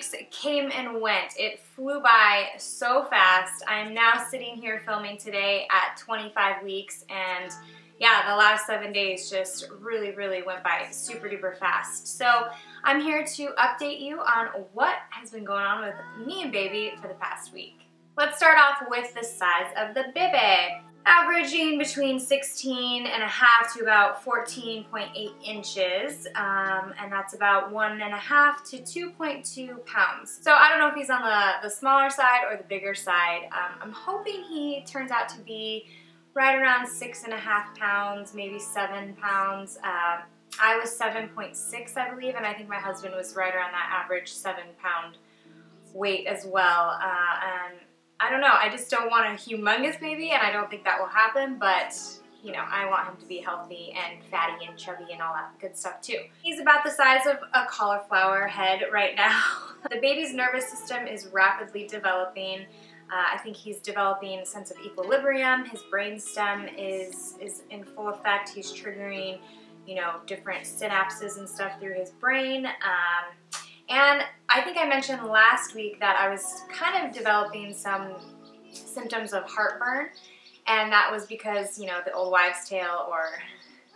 weeks came and went. It flew by so fast. I'm now sitting here filming today at 25 weeks, and yeah, the last 7 days just really went by super duper fast. So I'm here to update you on what has been going on with me and baby for the past week. Let's start off with the size of the baby. Averaging between 16 and a half to about 14.8 inches, and that's about 1.5 to 2.2 pounds. So I don't know if he's on the smaller side or the bigger side. I'm hoping he turns out to be right around 6.5 pounds, maybe 7 pounds. I was 7.6, I believe, and I think my husband was right around that average 7-pound weight as well. And I don't know, I just don't want a humongous baby, and I don't think that will happen, but you know, I want him to be healthy and fatty and chubby and all that good stuff too. He's about the size of a cauliflower head right now. The baby's nervous system is rapidly developing. I think he's developing a sense of equilibrium. His brainstem is in full effect. He's triggering, you know, different synapses and stuff through his brain. And I think I mentioned last week that I was kind of developing some symptoms of heartburn, and that was because, you know, the old wives' tale, or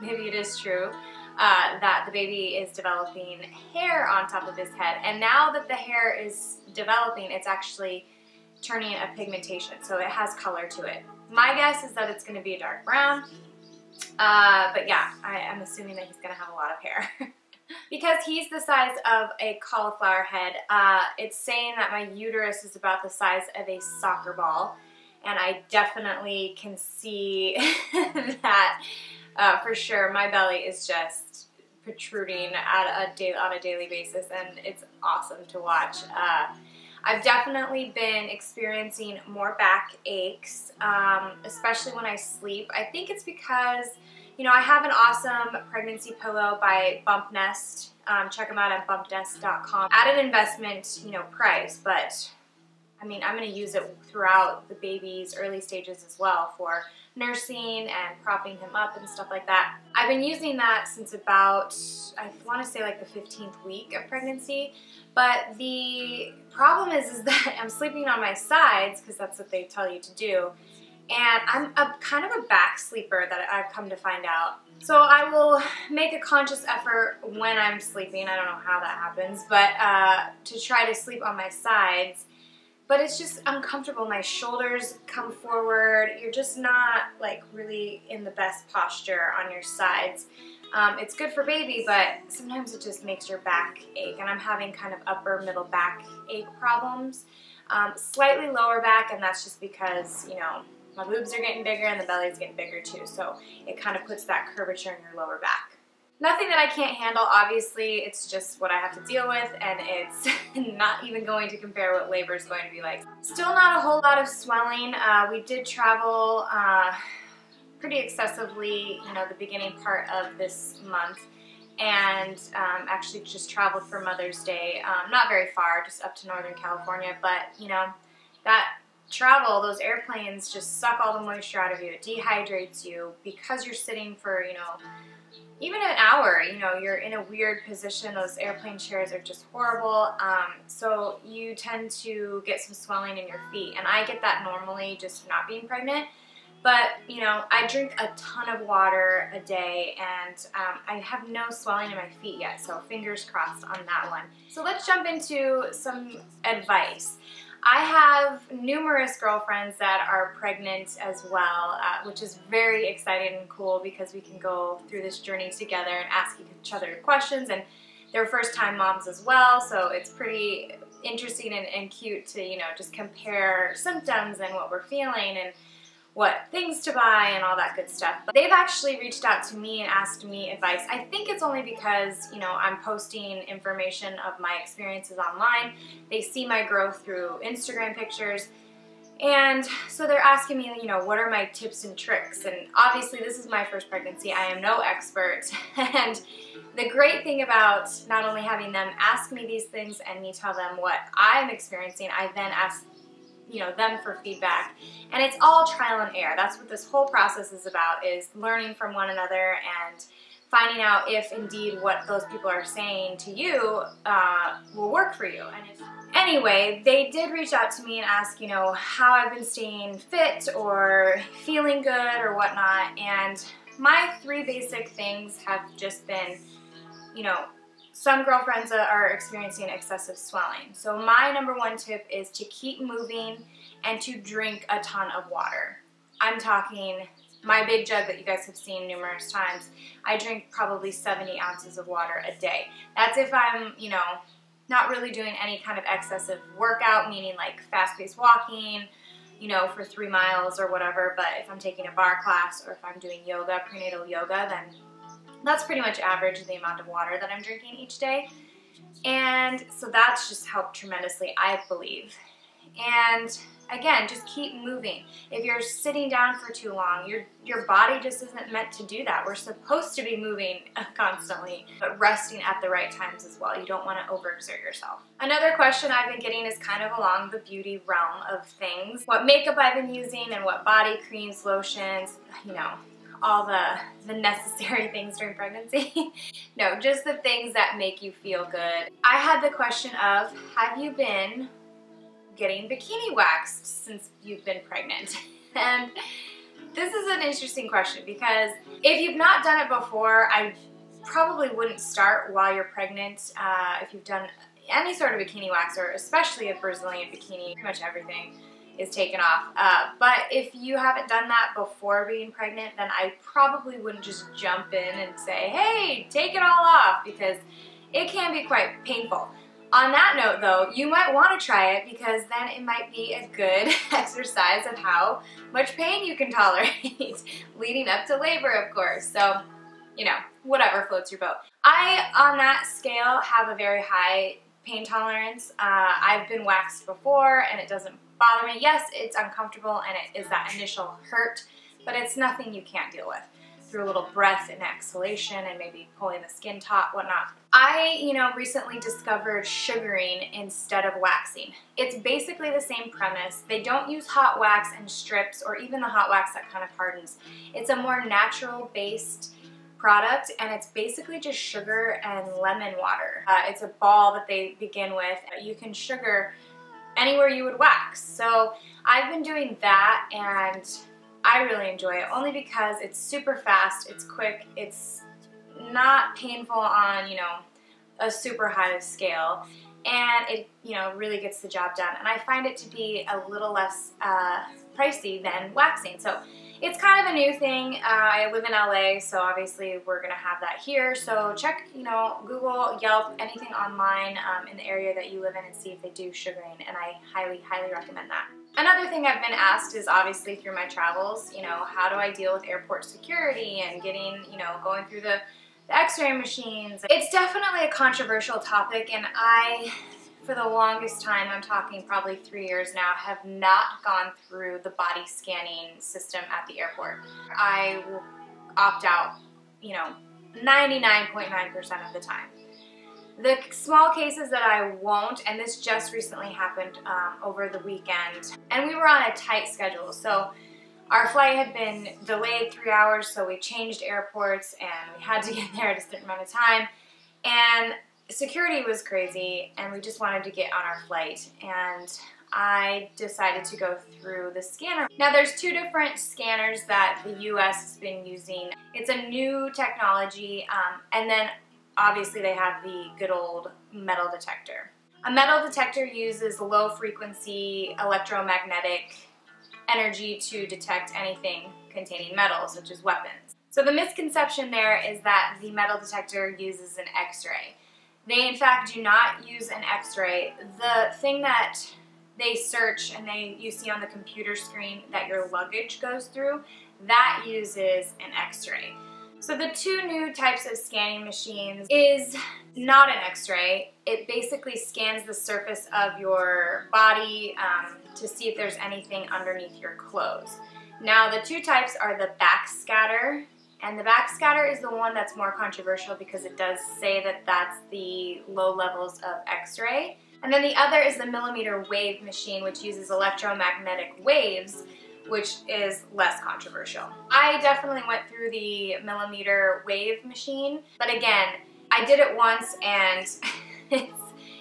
maybe it is true, that the baby is developing hair on top of his head. And now that the hair is developing, it's actually turning a pigmentation, so it has color to it. My guess is that it's going to be a dark brown, but yeah, I'm assuming that he's going to have a lot of hair. Because he's the size of a cauliflower head, it's saying that my uterus is about the size of a soccer ball, and I definitely can see that for sure. My belly is just protruding on a daily basis, and it's awesome to watch. I've definitely been experiencing more back aches, especially when I sleep. I think it's because, you know, I have an awesome pregnancy pillow by Bump Nest. Check them out at bumpnest.com. At an investment, you know, price, but I mean, I'm going to use it throughout the baby's early stages as well for nursing and propping him up and stuff like that. I've been using that since about, I want to say like the 15th week of pregnancy, but the problem is that I'm sleeping on my sides, because that's what they tell you to do. And I'm kind of a back sleeper, that I've come to find out. So I will make a conscious effort when I'm sleeping, I don't know how that happens, but to try to sleep on my sides. But it's just uncomfortable. My shoulders come forward. You're just not like really in the best posture on your sides. It's good for baby, but sometimes it just makes your back ache. And I'm having kind of upper middle back ache problems. Slightly lower back, and that's just because, you know, my boobs are getting bigger and the belly's getting bigger too, so it kind of puts that curvature in your lower back. Nothing that I can't handle, obviously. It's just what I have to deal with, and it's not even going to compare what labor is going to be like. Still not a whole lot of swelling. We did travel pretty excessively, you know, the beginning part of this month, and actually just traveled for Mother's Day. Not very far, just up to Northern California, but you know, that travel, those airplanes just suck all the moisture out of you. It dehydrates you because you're sitting for, you know, even an hour. You know, you're in a weird position. Those airplane chairs are just horrible. So you tend to get some swelling in your feet, and I get that normally just not being pregnant. But, you know, I drink a ton of water a day, and I have no swelling in my feet yet, so fingers crossed on that one. So let's jump into some advice. I have numerous girlfriends that are pregnant as well, which is very exciting and cool, because we can go through this journey together and ask each other questions, and they're first-time moms as well, so it's pretty interesting and cute to, you know, just compare symptoms and what we're feeling and what things to buy and all that good stuff. But they've actually reached out to me and asked me advice. I think it's only because, you know, I'm posting information of my experiences online. They see my growth through Instagram pictures, and so they're asking me, you know, what are my tips and tricks? And obviously this is my first pregnancy. I am no expert, and the great thing about not only having them ask me these things and me tell them what I'm experiencing, I then ask, you know, them for feedback, and it's all trial and error. That's what this whole process is about, is learning from one another and finding out if indeed what those people are saying to you will work for you. And anyway, they did reach out to me and ask, you know, how I've been staying fit or feeling good or whatnot. And my 3 basic things have just been, you know, some girlfriends are experiencing excessive swelling. So my number 1 tip is to keep moving and to drink a ton of water. I'm talking my big jug that you guys have seen numerous times. I drink probably 70 ounces of water a day. That's if I'm, you know, not really doing any kind of excessive workout, meaning like fast-paced walking, you know, for 3 miles or whatever. But if I'm taking a bar class or if I'm doing yoga, prenatal yoga, then that's pretty much average the amount of water that I'm drinking each day. And so that's just helped tremendously, I believe. And again, just keep moving. If you're sitting down for too long, your body just isn't meant to do that. We're supposed to be moving constantly, but resting at the right times as well. You don't want to overexert yourself. Another question I've been getting is kind of along the beauty realm of things. What makeup I've been using and what body creams, lotions, you know, all the necessary things during pregnancy. No, just the things that make you feel good. I had the question of, have you been getting bikini waxed since you've been pregnant? And this is an interesting question because if you've not done it before, I probably wouldn't start while you're pregnant. If you've done any sort of bikini wax, or especially a Brazilian bikini, pretty much everything is taken off. But if you haven't done that before being pregnant, then I probably wouldn't just jump in and say, hey, take it all off, because it can be quite painful. On that note though, you might want to try it because then it might be a good exercise of how much pain you can tolerate leading up to labor, of course. So, you know, whatever floats your boat. I, on that scale, have a very high pain tolerance. I've been waxed before and it doesn't bother me. Yes, it's uncomfortable and it is that initial hurt, but it's nothing you can't deal with through a little breath and exhalation and maybe pulling the skin taut, whatnot. I, you know, recently discovered sugaring instead of waxing. It's basically the same premise. They don't use hot wax and strips or even the hot wax that kind of hardens. It's a more natural-based product, and it's basically just sugar and lemon water. It's a ball that they begin with. You can sugar anywhere you would wax. So I've been doing that, and I really enjoy it only because it's super fast, it's quick, it's not painful on, you know, a super high scale, and it, you know, really gets the job done. And I find it to be a little less pricey than waxing. So it's kind of a new thing. I live in LA, so obviously we're gonna have that here. So check, you know, Google, Yelp, anything online in the area that you live in and see if they do sugaring, and I highly, highly recommend that. Another thing I've been asked is obviously through my travels, you know, how do I deal with airport security and getting, you know, going through the x-ray machines. It's definitely a controversial topic, and I, for the longest time, I'm talking probably 3 years now, have not gone through the body scanning system at the airport. I will opt out, you know, 99.9% of the time. The small cases that I won't, and this just recently happened over the weekend, and we were on a tight schedule, so our flight had been delayed 3 hours, so we changed airports and we had to get there at a certain amount of time, and security was crazy and we just wanted to get on our flight, and I decided to go through the scanner. Now there's 2 different scanners that the US has been using. It's a new technology, and then obviously they have the good old metal detector. A metal detector uses low frequency electromagnetic energy to detect anything containing metal, such as weapons. So the misconception there is that the metal detector uses an X-ray. They in fact do not use an X-ray. The thing that they search and you see on the computer screen that your luggage goes through, that uses an X-ray. So the 2 new types of scanning machines is not an X-ray. It basically scans the surface of your body to see if there's anything underneath your clothes. Now the 2 types are the backscatter, and the backscatter is the one that's more controversial because it does say that that's the low levels of X-ray. And then the other is the millimeter wave machine, which uses electromagnetic waves, which is less controversial. I definitely went through the millimeter wave machine, but again, I did it once and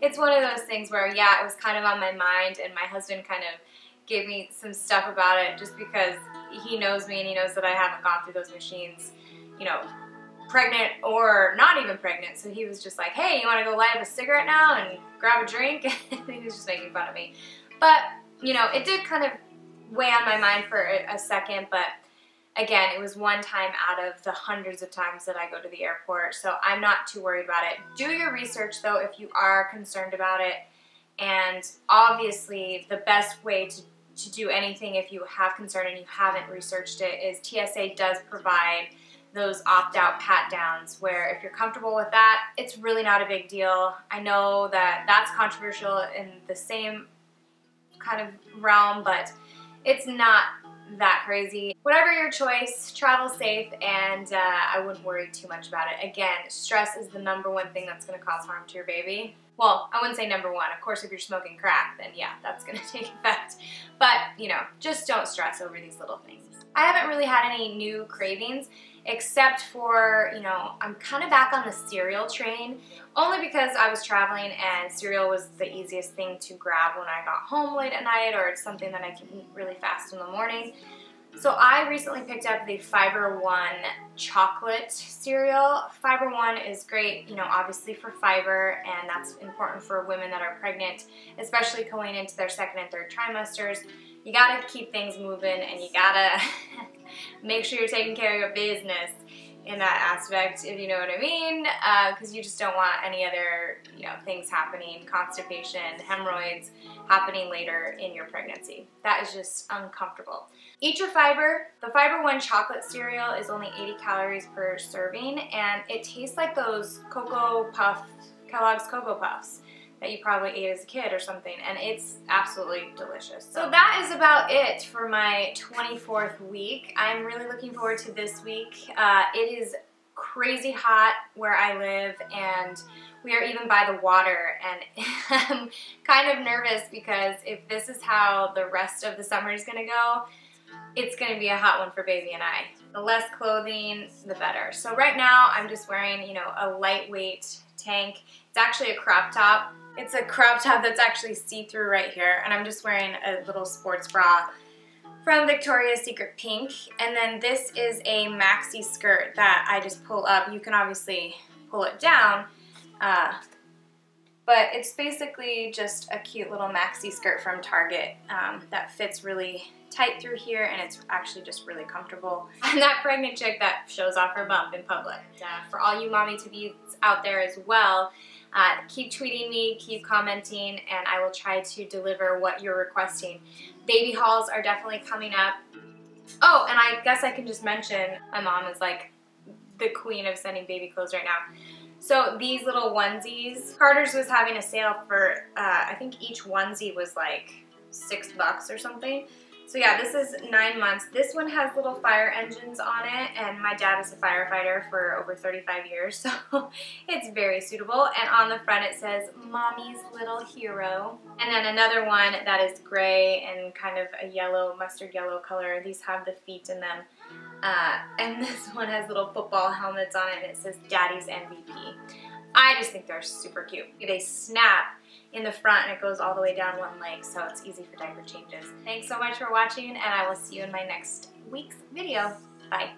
it's one of those things where, yeah, it was kind of on my mind, and my husband kind of gave me some stuff about it just because he knows me and he knows that I haven't gone through those machines, you know, pregnant or not even pregnant. So he was just like, hey, you want to go light up a cigarette now and grab a drink? He was just making fun of me. But, you know, it did kind of weigh on my mind for a second, but again, it was one time out of the hundreds of times that I go to the airport, so I'm not too worried about it. Do your research though if you are concerned about it, and obviously the best way to do anything if you have concern and you haven't researched it is TSA does provide those opt-out pat-downs where if you're comfortable with that, it's really not a big deal. I know that that's controversial in the same kind of realm, but it's not that crazy. Whatever your choice, travel safe, and I wouldn't worry too much about it. Again, stress is the #1 thing that's going to cause harm to your baby. Well, I wouldn't say #1. Of course, if you're smoking crack, then yeah, that's going to take effect. But, you know, just don't stress over these little things. I haven't really had any new cravings, except for, you know, I'm kind of back on the cereal train, only because I was traveling and cereal was the easiest thing to grab when I got home late at night, or it's something that I can eat really fast in the morning. So I recently picked up the Fiber One chocolate cereal. Fiber One is great, you know, obviously for fiber, and that's important for women that are pregnant, especially going into their 2nd and 3rd trimesters. You gotta keep things moving, and you gotta make sure you're taking care of your business in that aspect, if you know what I mean, because you just don't want any other, you know, things happening, constipation, hemorrhoids happening later in your pregnancy. That is just uncomfortable. Eat your fiber. The Fiber One chocolate cereal is only 80 calories per serving, and it tastes like those Kellogg's Cocoa Puffs that you probably ate as a kid or something, and it's absolutely delicious. So that is about it for my 24th week. I'm really looking forward to this week. It is crazy hot where I live, and we are even by the water, and I'm kind of nervous because if this is how the rest of the summer is gonna go, it's gonna be a hot one for baby and I. The less clothing, the better. So right now I'm just wearing, you know, a lightweight tank. It's actually a crop top. It's a crop top that's actually see-through right here, and I'm just wearing a little sports bra from Victoria's Secret Pink. And then this is a maxi skirt that I just pull up. You can obviously pull it down, but it's basically just a cute little maxi skirt from Target that fits really tight through here, and it's actually just really comfortable. I'm that pregnant chick that shows off her bump in public. For all you mommy-to-be's out there as well, keep tweeting me, keep commenting, and I will try to deliver what you're requesting. Baby hauls are definitely coming up. Oh, and I guess I can just mention, my mom is like the queen of sending baby clothes right now. So these little onesies, Carter's was having a sale for, I think each onesie was like $6 or something. So yeah, this is 9 months. This one has little fire engines on it, and my dad is a firefighter for over 35 years, so it's very suitable. And on the front it says, Mommy's Little Hero. And then another one that is gray and kind of a yellow, mustard yellow color. These have the feet in them. And this one has little football helmets on it, and it says Daddy's MVP. I just think they're super cute. They snap in the front, and it goes all the way down one leg, so it's easy for diaper changes. Thanks so much for watching, and I will see you in my next week's video. Bye.